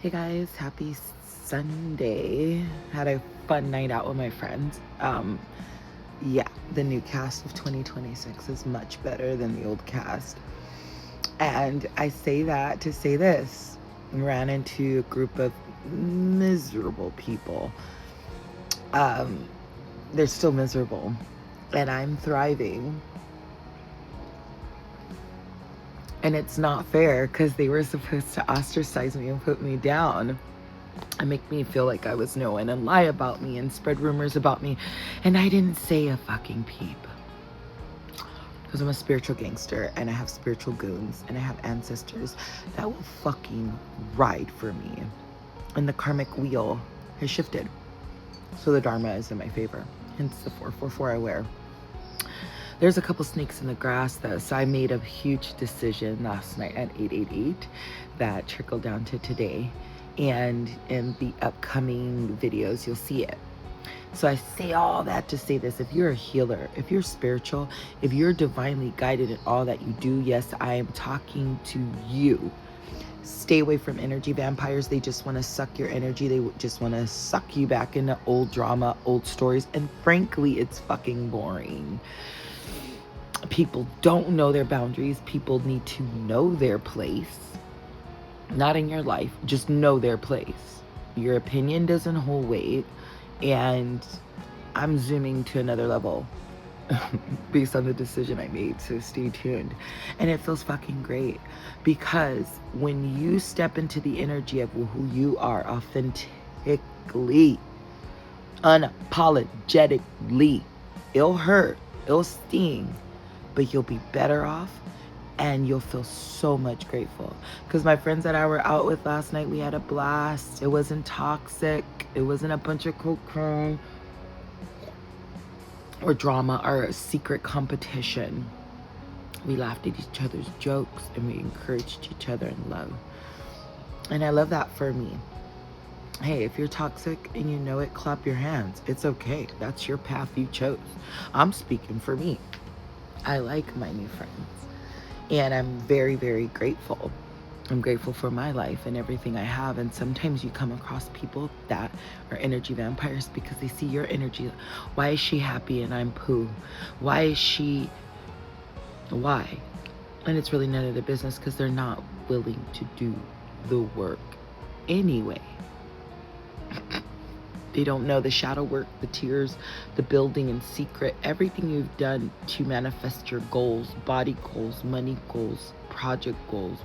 Hey guys, happy Sunday. Had a fun night out with my friends. Yeah, the new cast of 2026 is much better than the old cast. And I say that to say this. Ran into a group of miserable people. They're still miserable. And I'm thriving. And it's not fair because they were supposed to ostracize me and put me down and make me feel like I was no one and lie about me and spread rumors about me. And I didn't say a fucking peep. Because I'm a spiritual gangster and I have spiritual goons and I have ancestors that will fucking ride for me. And the karmic wheel has shifted. So the Dharma is in my favor. Hence the 444 I wear. There's a couple snakes in the grass though, so I made a huge decision last night at 888 that trickled down to today. And in the upcoming videos, you'll see it. So I say all that to say this. If you're a healer, if you're spiritual, if you're divinely guided in all that you do, yes, I am talking to you. Stay away from energy vampires. They just want to suck your energy. They just want to suck you back into old drama, old stories. And frankly, it's fucking boring. People don't know their boundaries. People need to know their place. Not in your life, just know their place. Your opinion doesn't hold weight. And I'm zooming to another level based on the decision I made. So stay tuned. And it feels fucking great because when you step into the energy of who you are authentically, unapologetically, it'll hurt, it'll sting, but you'll be better off and you'll feel so much grateful. Because my friends that I were out with last night, we had a blast. It wasn't toxic. It wasn't a bunch of cocaine or drama or a secret competition. We laughed at each other's jokes and we encouraged each other in love. And I love that for me. Hey, if you're toxic and you know it, clap your hands. It's okay. That's your path you chose. I'm speaking for me. I like my new friends. And I'm very, very grateful. I'm grateful for my life and everything I have. And sometimes you come across people that are energy vampires because they see your energy. Why is she happy and I'm poo? Why is she... Why? And it's really none of their business because they're not willing to do the work anyway. They don't know the shadow work, the tears, the building in secret, everything you've done to manifest your goals, body goals, money goals, project goals,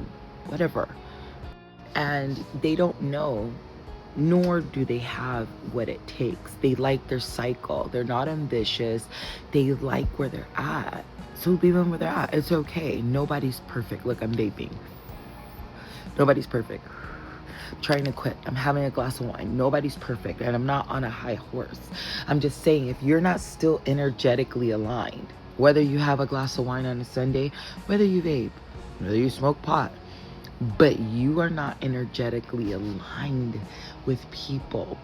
whatever. And they don't know, nor do they have what it takes. They like their cycle. They're not ambitious. They like where they're at. So leave them where they're at. It's okay. Nobody's perfect. Look, I'm vaping. Nobody's perfect. Trying to quit. I'm having a glass of wine. Nobody's perfect, and I'm not on a high horse. I'm just saying, if you're not still energetically aligned, whether you have a glass of wine on a Sunday, whether you vape, whether you smoke pot, but you are not energetically aligned with people,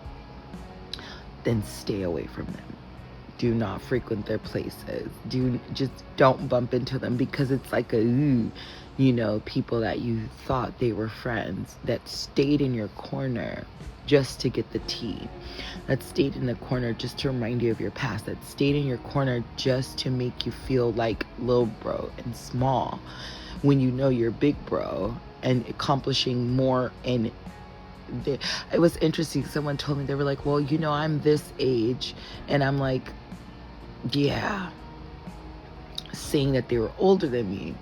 then stay away from them. Do not frequent their places. Don't bump into them because it's like people that you thought they were friends that stayed in your corner just to get the tea, that stayed in the corner just to remind you of your past, that stayed in your corner just to make you feel like little bro and small when you know you're big bro and accomplishing more. And it was interesting. Someone told me, they were like, well, I'm this age. And I'm like, yeah. Saying that they were older than me,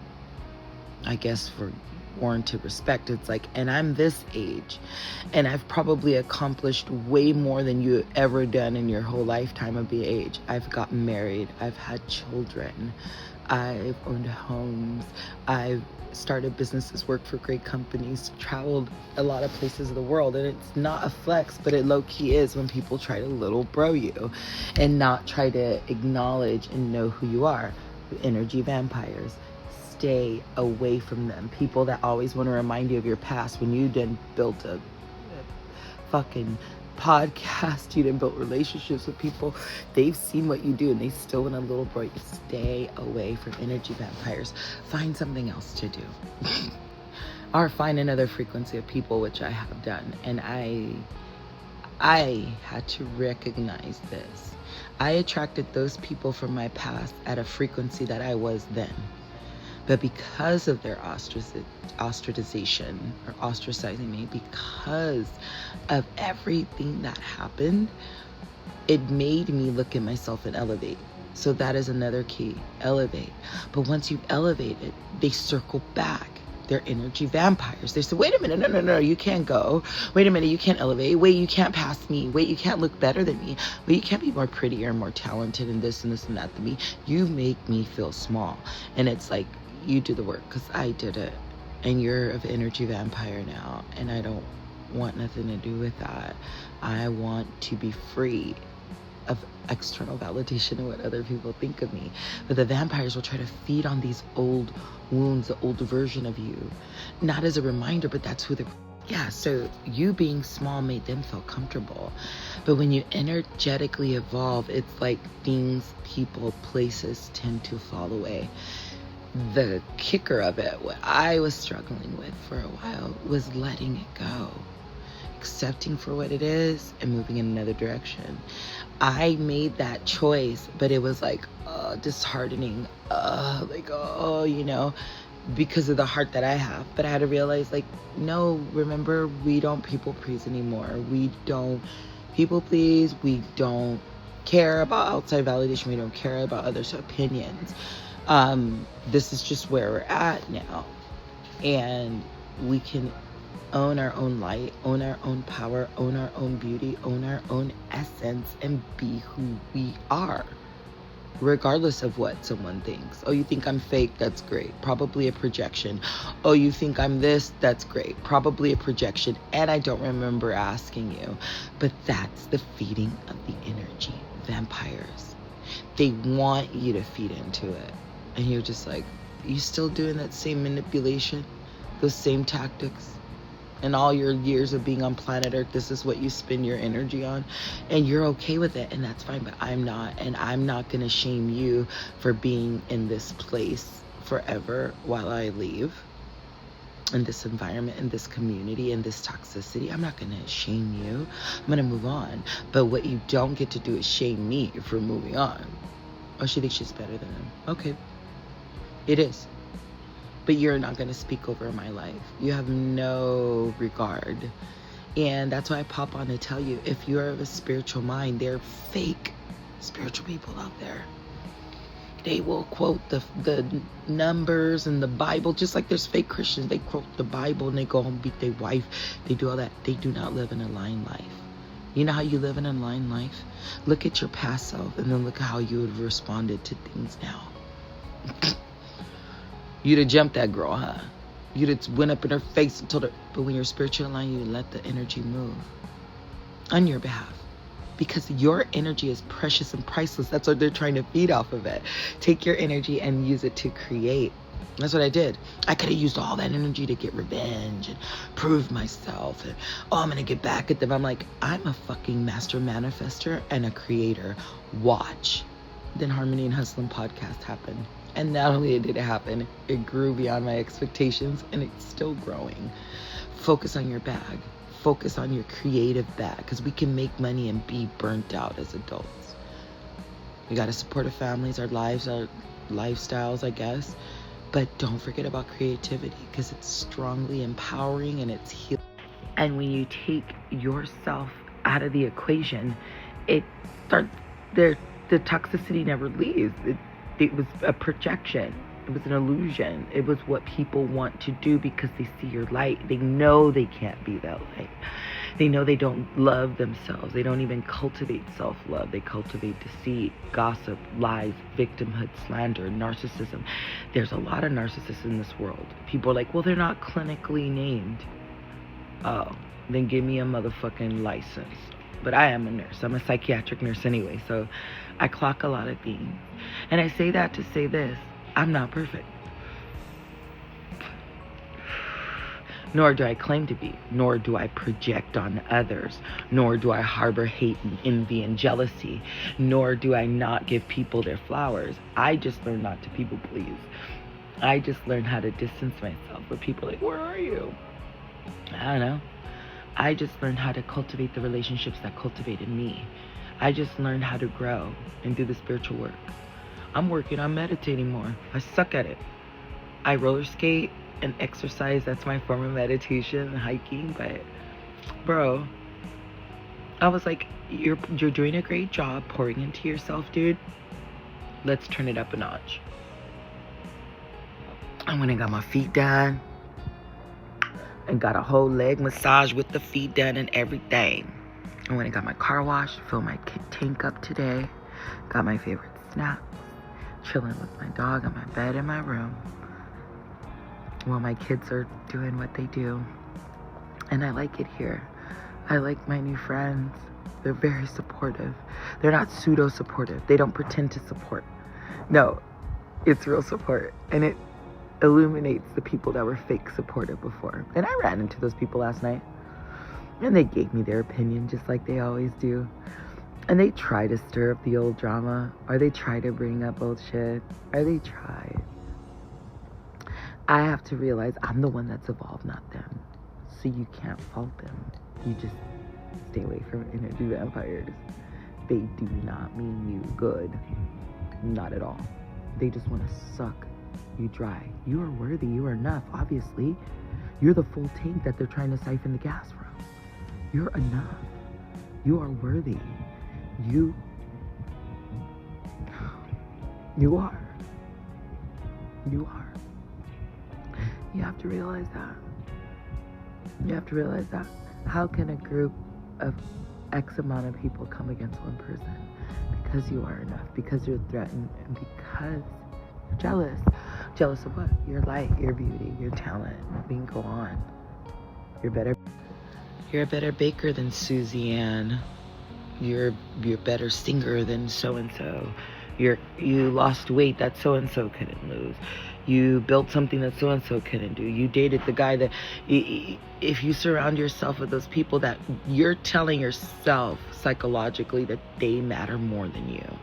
I guess for warranted respect. It's like, and I'm this age and I've probably accomplished way more than you ever done in your whole lifetime of the age. I've gotten married. I've had children. I've owned homes. I've started businesses, worked for great companies, traveled a lot of places of the world. And it's not a flex, but it low-key is when people try to little bro you and not try to acknowledge and know who you are. Energy vampires. Stay away from them. People that always want to remind you of your past when you done built a fucking podcast, you done built relationships with people. They've seen what you do and they still want a little boy. Stay away from energy vampires. Find something else to do. or find another frequency of people, which I have done. And I had to recognize this. I attracted those people from my past at a frequency that I was then. But because of their ostracization or ostracizing me, because of everything that happened, it made me look at myself and elevate. So that is another key, elevate. But once you've elevated, they circle back. They're energy vampires. They say, wait a minute, no, you can't go. Wait a minute, you can't elevate. Wait, you can't pass me. Wait, you can't look better than me. Wait, you can't be more prettier, more talented, and this and that than me. You make me feel small. And it's like, you do the work, because I did it. And you're an energy vampire now. And I don't want nothing to do with that. I want to be free of external validation and what other people think of me. But the vampires will try to feed on these old wounds, the old version of you. Not as a reminder, but that's who they're... Yeah, so you being small made them feel comfortable. But when you energetically evolve, it's like things, people, places tend to fall away. The kicker of it, what I was struggling with for a while, was letting it go. Accepting for what it is and moving in another direction. I made that choice, but it was like disheartening, because of the heart that I have. But I had to realize, like, no, remember, we don't people please anymore. We don't people please. We don't care about outside validation. We don't care about others' opinions. This is just where we're at now. And we can own our own light, own our own power, own our own beauty, own our own essence, and be who we are, regardless of what someone thinks. Oh, you think I'm fake? That's great. Probably a projection. Oh, you think I'm this? That's great. Probably a projection. And I don't remember asking you. But that's the feeding of the energy. Vampires. They want you to feed into it. And you're just like, you still doing that same manipulation? Those same tactics? And all your years of being on planet Earth, this is what you spend your energy on, and you're okay with it, and that's fine. But I'm not, and I'm not going to shame you for being in this place forever while I leave, in this environment, in this community, in this toxicity. I'm not going to shame you. I'm going to move on. But what you don't get to do is shame me for moving on. Oh, she thinks she's better than him. Okay, it is. But you're not going to speak over my life. You have no regard. And that's why I pop on to tell you, if you're of a spiritual mind, there are fake spiritual people out there. They will quote the numbers and the Bible, just like there's fake Christians. They quote the Bible and they go home, beat their wife. They do all that. They do not live an aligned life. You know how you live an aligned life? Look at your past self and then look at how you would have responded to things now. You'd have jumped that girl, huh? You'd have went up in her face and told her. But when you're spiritually aligned, you let the energy move on your behalf. Because your energy is precious and priceless. That's what they're trying to feed off of it. Take your energy and use it to create. That's what I did. I could have used all that energy to get revenge and prove myself. And, I'm going to get back at them. I'm like, I'm a fucking master manifester and a creator. Watch. Then Harmony and Hustling podcast happened. And not only did it happen, it grew beyond my expectations, and it's still growing. Focus on your bag. Focus on your creative bag, because we can make money and be burnt out as adults. We got to support our families, our lives, our lifestyles, I guess. But don't forget about creativity, because it's strongly empowering and it's healing. And when you take yourself out of the equation, it starts there. The toxicity never leaves. It was a projection. It was an illusion. It was what people want to do because they see your light. They know they can't be that light. They know they don't love themselves. They don't even cultivate self-love. They cultivate deceit, gossip, lies, victimhood, slander, narcissism. There's a lot of narcissists in this world. People are like, well, they're not clinically named. Oh, then give me a motherfucking license. But I am a nurse. I'm a psychiatric nurse anyway, so I clock a lot of things. And I say that to say this. I'm not perfect. Nor do I claim to be. Nor do I project on others. Nor do I harbor hate and envy and jealousy. Nor do I not give people their flowers. I just learned not to people please. I just learned how to distance myself with people like, where are you? I don't know. I just learned how to cultivate the relationships that cultivated me. I just learned how to grow and do the spiritual work. I'm working on meditating more. I suck at it. I roller skate and exercise. That's my form of meditation, hiking. But, bro, I was like, you're doing a great job pouring into yourself, dude. Let's turn it up a notch. I went and got my feet done. And got a whole leg massage with the feet done and everything. I went and got my car washed, filled my tank up today. Got my favorite snacks. Chilling with my dog on my bed in my room. While my kids are doing what they do. And I like it here. I like my new friends. They're very supportive. They're not pseudo-supportive. They don't pretend to support. No, it's real support. And it illuminates the people that were fake supportive before. And I ran into those people last night. And they gave me their opinion just like they always do. And they try to stir up the old drama. Or they try to bring up old shit. Or they try. I have to realize I'm the one that's evolved, not them. So you can't fault them. You just stay away from energy vampires. They do not mean you good. Not at all. They just want to suck you dry. You are worthy. You are enough. Obviously, you're the full tank that they're trying to siphon the gas from. You're enough. You are worthy. You are. You are. You have to realize that. You have to realize that. How can a group of X amount of people come against one person? Because you are enough. Because you're threatened. And because you're jealous. Jealous of what? Your light, your beauty, your talent. We can go on. You're a better baker than Susie Ann. You're a better singer than so-and-so. You lost weight that so-and-so couldn't lose. You built something that so-and-so couldn't do. You dated the guy that... If you surround yourself with those people that you're telling yourself psychologically that they matter more than you.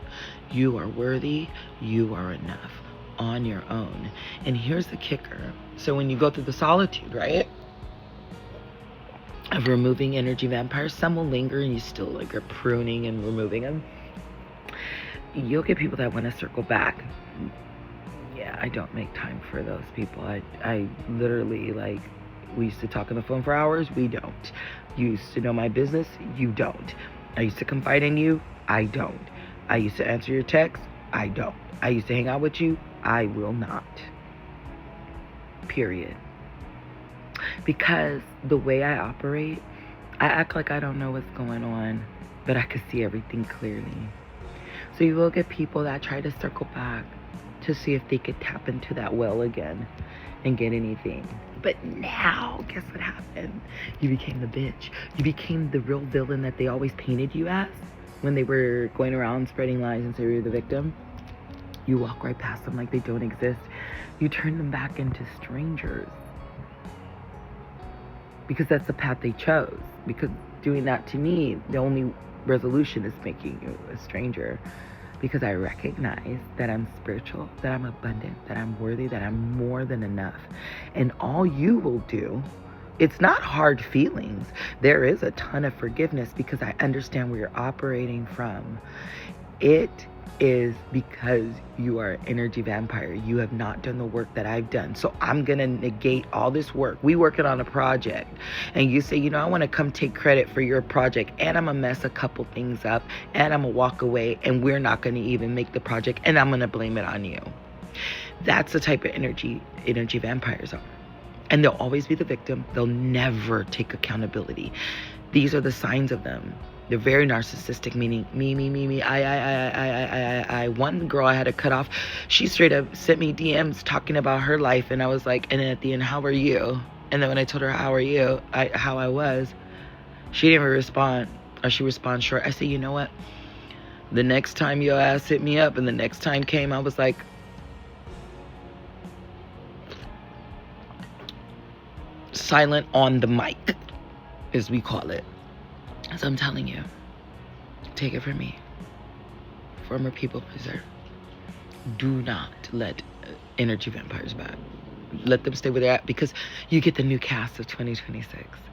You are worthy. You are enough on your own. And here's the kicker. So when you go through the solitude, right? Of removing energy vampires, some will linger and you still like are pruning and removing them. You'll get people that want to circle back. Yeah, I don't make time for those people. I literally, like, we used to talk on the phone for hours. We don't. You used to know my business. You don't. I used to confide in you. I don't. I used to answer your texts. I don't. I used to hang out with you. I will not. Period. Because the way I operate, I act like I don't know what's going on, but I can see everything clearly. So you will get people that try to circle back to see if they could tap into that well again and get anything. But now, guess what happened? You became the bitch. You became the real villain that they always painted you as when they were going around spreading lies and saying you're the victim. You walk right past them like they don't exist. You turn them back into strangers. Because that's the path they chose. Because doing that to me, the only resolution is making you a stranger. Because I recognize that I'm spiritual, that I'm abundant, that I'm worthy, that I'm more than enough. And all you will do, it's not hard feelings. There is a ton of forgiveness because I understand where you're operating from. It is because you are an energy vampire. You have not done the work that I've done. So I'm going to negate all this work. We working on a project and you say, you know, I want to come take credit for your project and I'm going to mess a couple things up and I'm going to walk away and we're not going to even make the project and I'm going to blame it on you. That's the type of energy vampires are. And they'll always be the victim. They'll never take accountability. These are the signs of them. They're very narcissistic, meaning me, I. One girl I had to cut off, she straight up sent me DMs talking about her life. And I was like, and then at the end, how are you? And then when I told her, how are you? How I was, she didn't even respond. Or she responds short. I said, you know what? The next time your ass hit me up and the next time came, I was like, silent on the mic, as we call it. So I'm telling you, take it from me, former people pleaser, do not let energy vampires back. Let them stay where they're at because you get the new cast of 2026.